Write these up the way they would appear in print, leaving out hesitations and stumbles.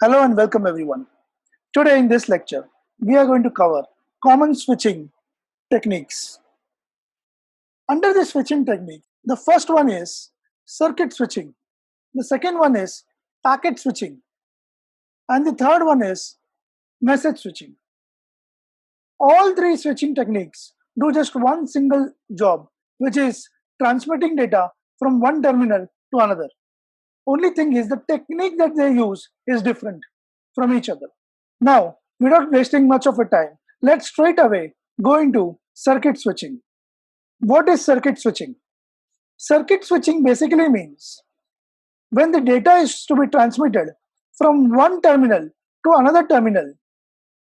Hello and welcome everyone. Today in this lecture, we are going to cover common switching techniques. Under the switching technique, the first one is circuit switching, the second one is packet switching, and the third one is message switching. All three switching techniques do just one single job, which is transmitting data from one terminal to another. Only thing is the technique that they use is different from each other. Now, without wasting much of a time, let's straight away go into circuit switching. What is circuit switching? Circuit switching basically means when the data is to be transmitted from one terminal to another terminal,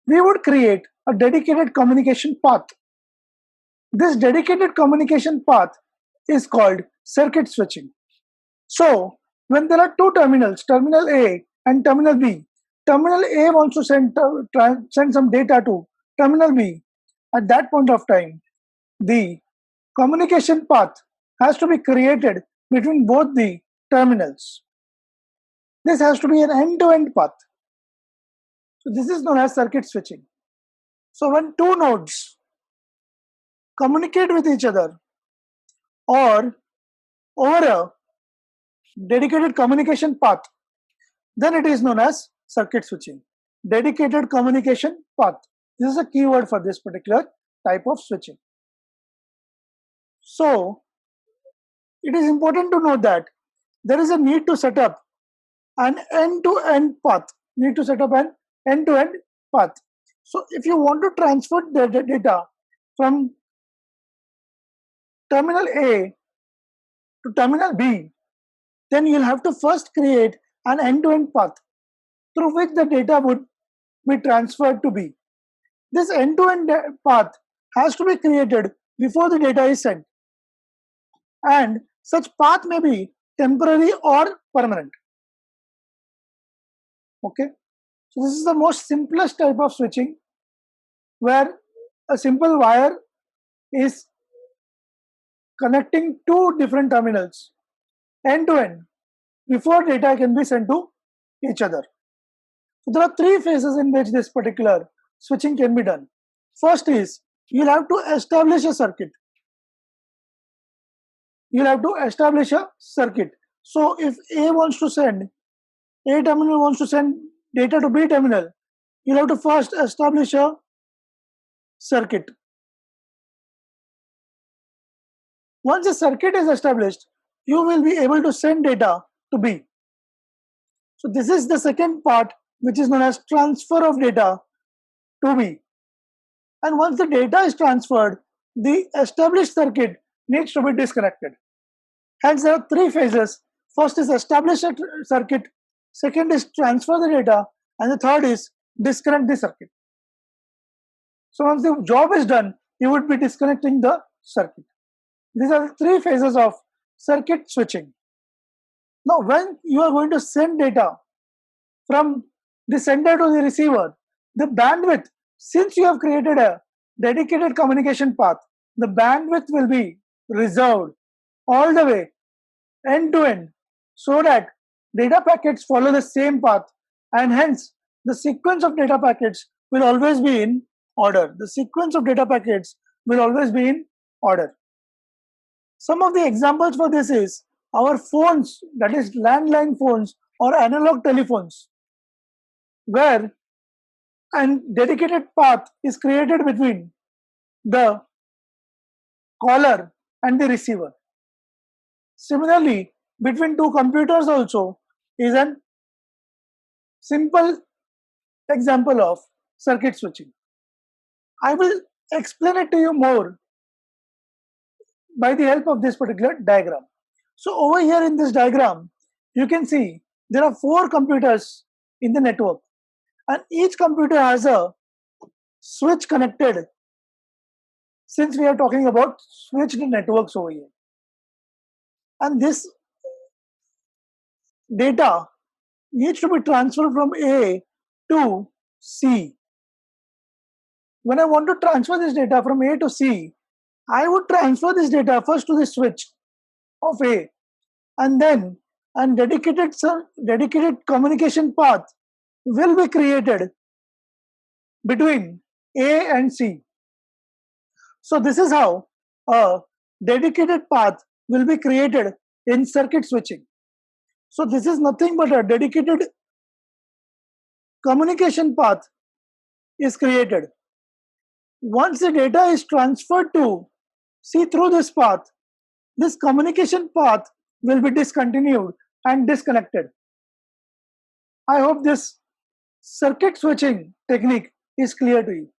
we would create a dedicated communication path. This dedicated communication path is called circuit switching. So, when there are two terminals, terminal A and terminal B, terminal A wants to send some data to terminal B. At that point of time, the communication path has to be created between both the terminals. This has to be an end-to-end path. So this is known as circuit switching. So when two nodes communicate with each other or over a dedicated communication path, then it is known as circuit switching. Dedicated communication path. This is a keyword for this particular type of switching. So, it is important to note that there is a need to set up an end-to-end path. Need to set up an end-to-end path. So, if you want to transfer the data from terminal A to terminal B, then you'll have to first create an end-to-end path through which the data would be transferred to B. This end-to-end path has to be created before the data is sent, and such path may be temporary or permanent. Okay, so this is the most simplest type of switching, where a simple wire is connecting two different terminals end to end before data can be sent to each other. So there are three phases in which this particular switching can be done. First is you'll have to establish a circuit. So if A terminal wants to send data to B terminal, you'll have to first establish a circuit. Once a circuit is established, you will be able to send data to B. So this is the second part, which is known as transfer of data to B. And once the data is transferred, the established circuit needs to be disconnected. Hence, there are three phases. First is establish a circuit, second is transfer the data, and the third is disconnect the circuit. So once the job is done, you would be disconnecting the circuit. These are the three phases of circuit switching. Now, when you are going to send data from the sender to the receiver, the bandwidth, since you have created a dedicated communication path, the bandwidth will be reserved all the way end to end so that data packets follow the same path, and hence the sequence of data packets will always be in order. Some of the examples for this is our phones, that is landline phones or analog telephones, where a dedicated path is created between the caller and the receiver. Similarly, between two computers also is a simple example of circuit switching. I will explain it to you more by the help of this particular diagram. So over here in this diagram, you can see there are 4 computers in the network, and each computer has a switch connected, since we are talking about switched networks over here. And this data needs to be transferred from A to C. When I want to transfer this data from A to C, I would transfer this data first to the switch of A, and then a dedicated communication path will be created between A and C. So this is how a dedicated path will be created in circuit switching. So this is nothing but a dedicated communication path is created. Once the data is transferred to C through this path, this communication path will be discontinued and disconnected. I hope this circuit switching technique is clear to you.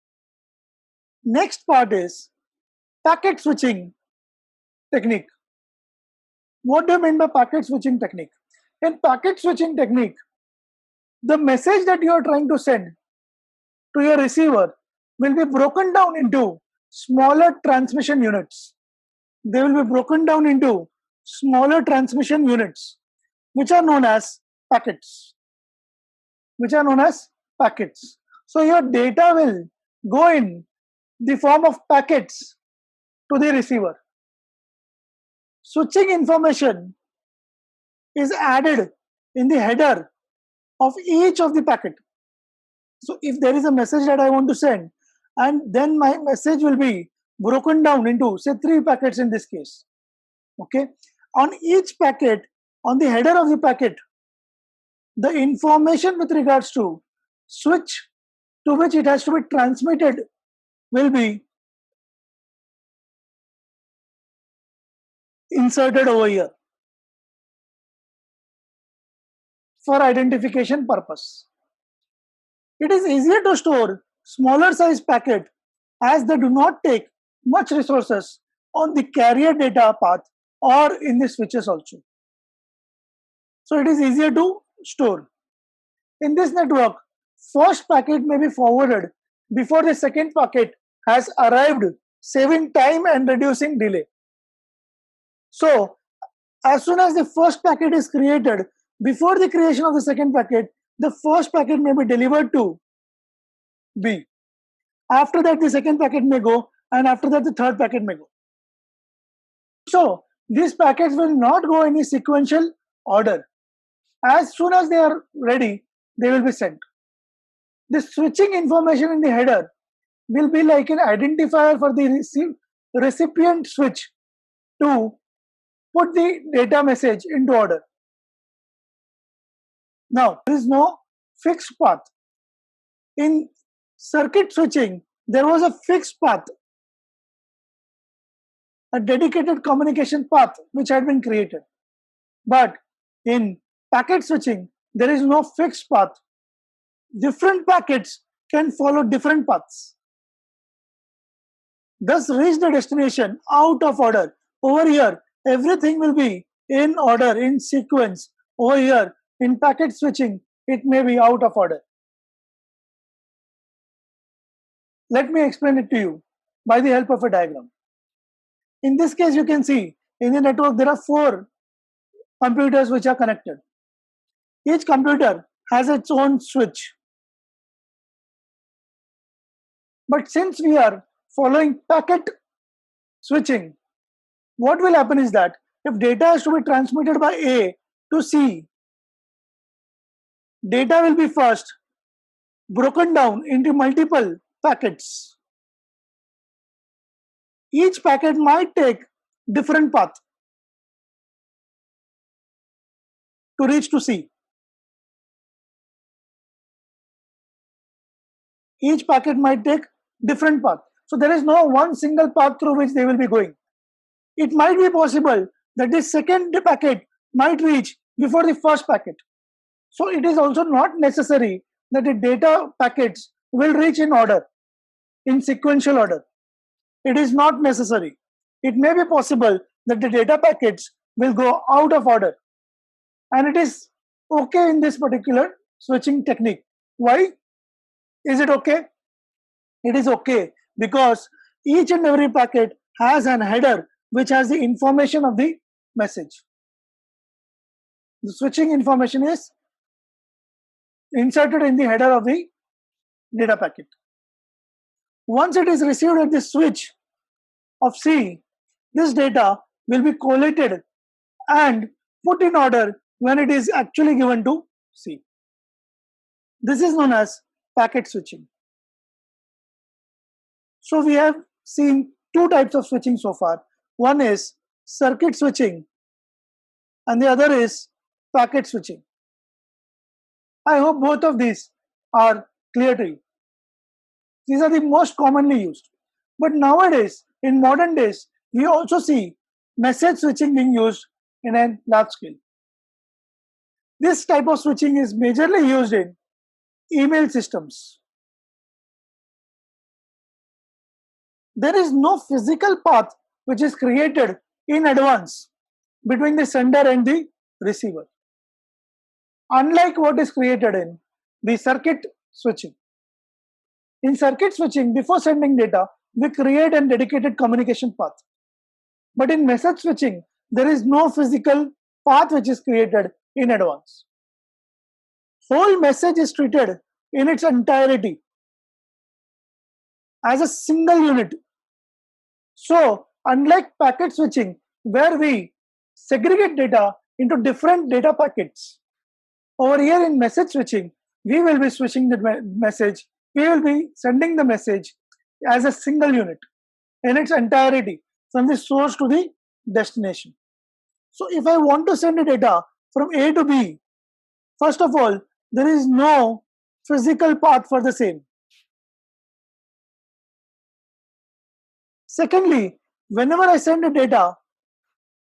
Next part is packet switching technique. What do you mean by packet switching technique? In packet switching technique, the message that you are trying to send to your receiver will be broken down into smaller transmission units. They will be broken down into smaller transmission units, which are known as packets. So your data will go in the form of packets to the receiver. Switching information is added in the header of each of the packet. So if there is a message that I want to send, and then my message will be broken down into, say, 3 packets in this case. Okay. On each packet, on the header of the packet, the information with regards to switch to which it has to be transmitted will be inserted over here for identification purpose. It is easier to store smaller size packet as they do not take much resources on the carrier data path or in the switches also. So it is easier to store. In this network, first packet may be forwarded before the second packet has arrived, saving time and reducing delay. So as soon as the first packet is created, before the creation of the second packet, the first packet may be delivered to B. After that, the second packet may go, and after that, the third packet may go. So these packets will not go in a sequential order. As soon as they are ready, they will be sent. The switching information in the header will be like an identifier for the recipient switch to put the data message into order. Now, there is no fixed path. In circuit switching, there was a fixed path, a dedicated communication path which had been created. But in packet switching, there is no fixed path. Different packets can follow different paths. Thus, reach the destination out of order. Over here, everything will be in order, in sequence. Over here, in packet switching, it may be out of order. Let me explain it to you by the help of a diagram. In this case, you can see in the network there are 4 computers which are connected. Each computer has its own switch. But since we are following packet switching, what will happen is that if data has to be transmitted by A to C, data will be first broken down into multiple packets. Each packet might take different path to reach to C. Each packet might take different path. So there is no one single path through which they will be going. It might be possible that the second packet might reach before the first packet. So it is also not necessary that the data packets will reach in order, in sequential order. It is not necessary. It may be possible that the data packets will go out of order. And it is okay in this particular switching technique. Why is it okay? It is okay because each and every packet has an header which has the information of the message. The switching information is inserted in the header of the data packet. Once it is received at the switch of C, this data will be collated and put in order when it is actually given to C. This is known as packet switching. So we have seen two types of switching so far. One is circuit switching and the other is packet switching. I hope both of these are clear to you. These are the most commonly used. But nowadays, in modern days, we also see message switching being used in a large scale. This type of switching is majorly used in email systems. There is no physical path which is created in advance between the sender and the receiver, unlike what is created in the circuit switching. In circuit switching, before sending data, we create a dedicated communication path. But in message switching, there is no physical path which is created in advance. Whole message is treated in its entirety as a single unit. So, unlike packet switching, where we segregate data into different data packets, over here in message switching, we will be switching the message, we will be sending the message as a single unit in its entirety from the source to the destination. So, if I want to send the data from A to B, first of all, there is no physical path for the same. Secondly, whenever I send the data,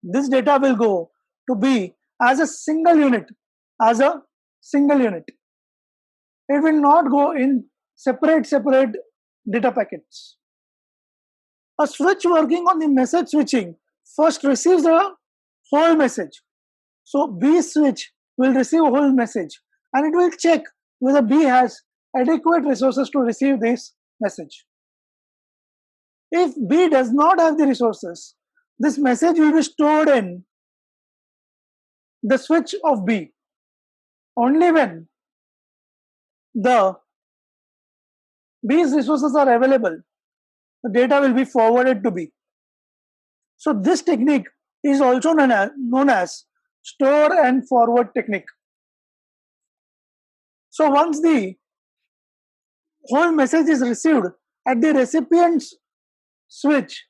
this data will go to B as a single unit, It will not go in separate data packets. A switch working on the message switching first receives the whole message. So B switch will receive a whole message and it will check whether B has adequate resources to receive this message. If B does not have the resources, this message will be stored in the switch of B. Only when the B's resources are available, the data will be forwarded to B. So this technique is also known as store and forward technique. So once the whole message is received at the recipient's switch,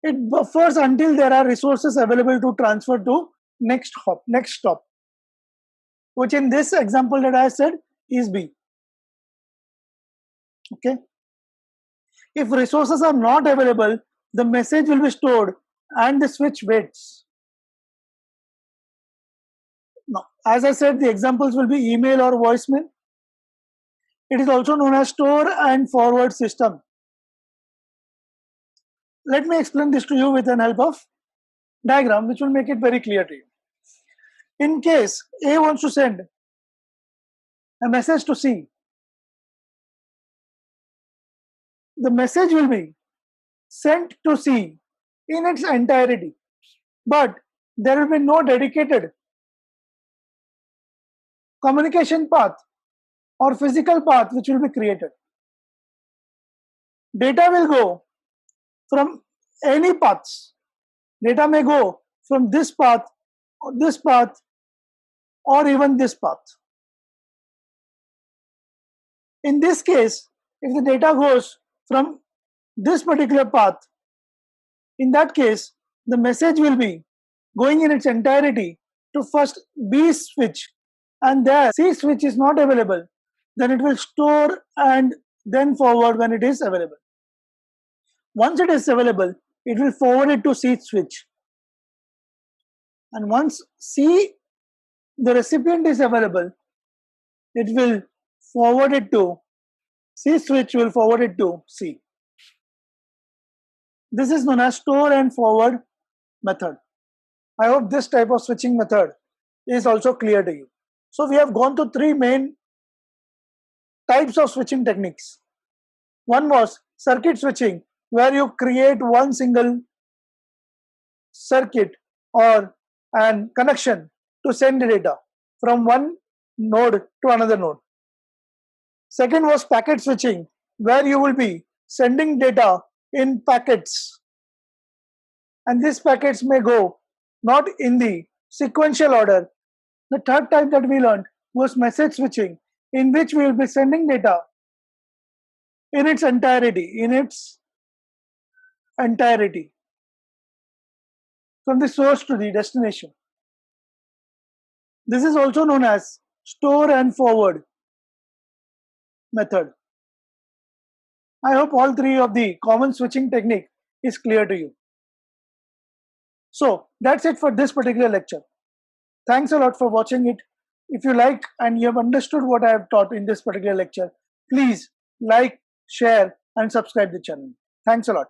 it buffers until there are resources available to transfer to next stop, which in this example that I said is B. Okay. If resources are not available, the message will be stored and the switch waits. Now, as I said, the examples will be email or voicemail. It is also known as store and forward system. Let me explain this to you with an help of diagram which will make it very clear to you. In case A wants to send a message to C, the message will be sent to C in its entirety, but there will be no dedicated communication path or physical path which will be created. Data will go from any paths. Data may go from this path, or even this path. In this case, if the data goes from this particular path, in that case, the message will be going in its entirety to first B switch, and there C switch is not available, then it will store and then forward when it is available. Once it is available, it will forward it to C switch. And once C, the recipient is available, it will forward it to C switch will forward it to C. This is known as store and forward method. I hope this type of switching method is also clear to you. So we have gone to three main types of switching techniques. One was circuit switching, where you create one single circuit or an connection to send the data from one node to another node. Second was packet switching, where you will be sending data in packets, and these packets may go not in the sequential order. The third type that we learned was message switching, in which we will be sending data in its entirety from the source to the destination. This is also known as store and forward method. I hope all three of the common switching technique is clear to you. So that's it for this particular lecture. Thanks a lot for watching it. If you like and you have understood what I have taught in this particular lecture, please like, share and subscribe the channel. Thanks a lot.